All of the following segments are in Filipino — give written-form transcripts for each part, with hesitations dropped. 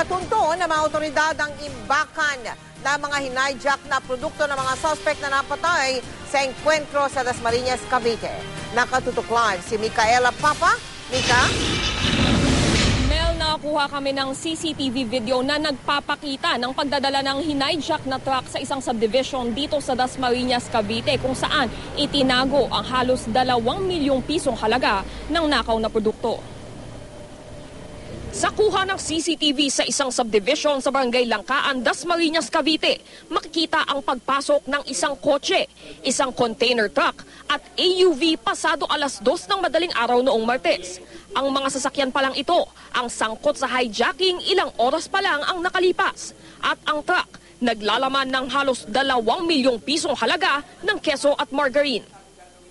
Natunto ng mga otoridad ang imbakan na mga hinayjack na produkto ng mga suspect na napatay sa engkwentro sa Dasmariñas, Cavite. Nakatutok live si Micaela Papa. Mika? Mel, nakakuha kami ng CCTV video na nagpapakita ng pagdadala ng hinayjack na truck sa isang subdivision dito sa Dasmariñas, Cavite kung saan itinago ang halos 2 milyong pisong halaga ng nakaw na produkto. Sa kuha ng CCTV sa isang subdivision sa Barangay Langkaan, Dasmariñas, Cavite, makikita ang pagpasok ng isang kotse, isang container truck at AUV pasado alas 2 ng madaling araw noong Martes. Ang mga sasakyan pa lang ito ang sangkot sa hijacking ilang oras pa lang ang nakalipas. At ang truck naglalaman ng halos 2 milyong pisong halaga ng keso at margarine.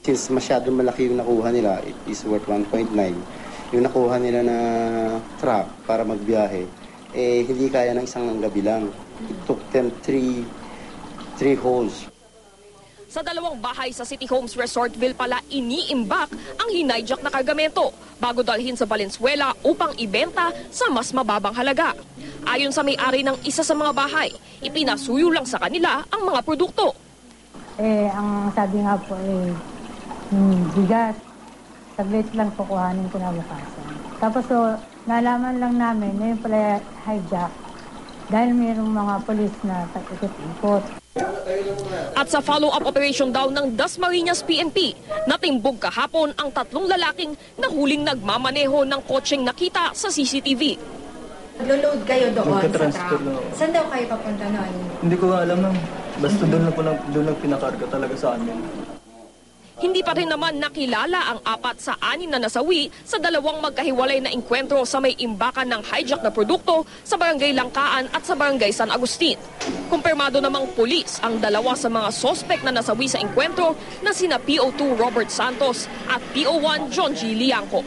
Since masyadong malaki yung nakuha nila, it is worth 1.9. Yung nakuha nila na truck para magbiyahe, hindi kaya ng isang gabi lang. It took them 3 holes. Sa 2 bahay sa City Homes Resortville pala iniimbak ang hinayjack na kargamento bago dalhin sa Valenzuela upang ibenta sa mas mababang halaga. Ayon sa may-ari ng isa sa mga bahay, ipinasuyo lang sa kanila ang mga produkto. Ang sabi nga po bigas. Saglit lang po kuhanin ko na bukasan. Tapos nalaman lang namin na yung pala hijack dahil mayroong mga polis na ikot-ikot. At sa follow-up operation daw ng Dasmariñas PNP, natimbog kahapon ang 3 lalaking na huling nagmamaneho ng kotseng nakita sa CCTV. Naglo-load kayo doon sa truck. Saan daw kayo papunta noon? Hindi ko alam, ma'am. Basta doon lang pinakarga talaga sa amin. Hindi pa rin naman nakilala ang 4 sa 6 na nasawi sa 2 magkahiwalay na engkwentro sa may imbakan ng hijack na produkto sa Barangay Langkaan at sa Barangay San Agustin. Kumpirmado namang pulis ang 2 sa mga sospek na nasawi sa engkwentro na sina PO2 Robert Santos at PO1 John G. Liangco.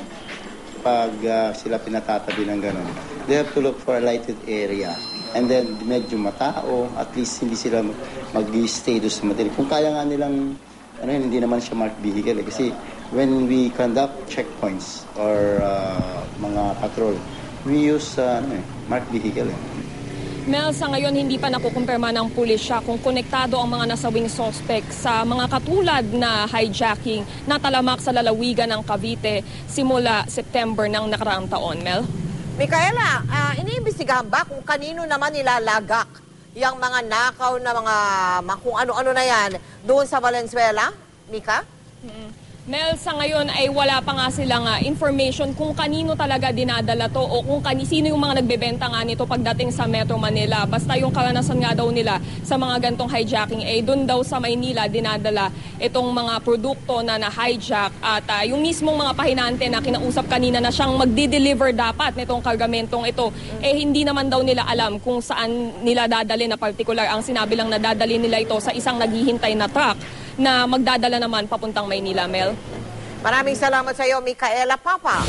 Pag sila pinatatabi ng gano'n, they have to look for a lighted area. And then medyo matao, at least hindi sila mag-stay doon sa madilim. Kung kaya nga nilang hindi naman siya marked vehicle kasi when we conduct checkpoints or mga patrol, we use marked vehicle. Mel, sa ngayon hindi pa nakukumpirma ng pulisya kung konektado ang mga nasawing suspect sa mga katulad na hijacking na talamak sa lalawigan ng Cavite simula September ng nakaraang taon, Mel? Micaela, iniimbestigahan ba kung kanino naman nilalagak yung mga nakaw na mga kung ano-ano na yan doon sa Valenzuela, Mika? Mel, sa ngayon ay wala pa nga silang information kung kanino talaga dinadala to o kung sino yung mga nagbebenta nga nito pagdating sa Metro Manila. Basta yung karanasan nga daw nila sa mga gantong hijacking doon daw sa Maynila dinadala itong mga produkto na na-hijack at yung mismong mga pahinante na kinausap kanina na siyang magdi-deliver dapat nitong kargamentong ito, hindi naman daw nila alam kung saan nila dadali na particular. Ang sinabi lang na dadali nila ito sa isang naghihintay na truck na magdadala naman papuntang Maynila, Mel. Maraming salamat sa iyo, Micaela Papa.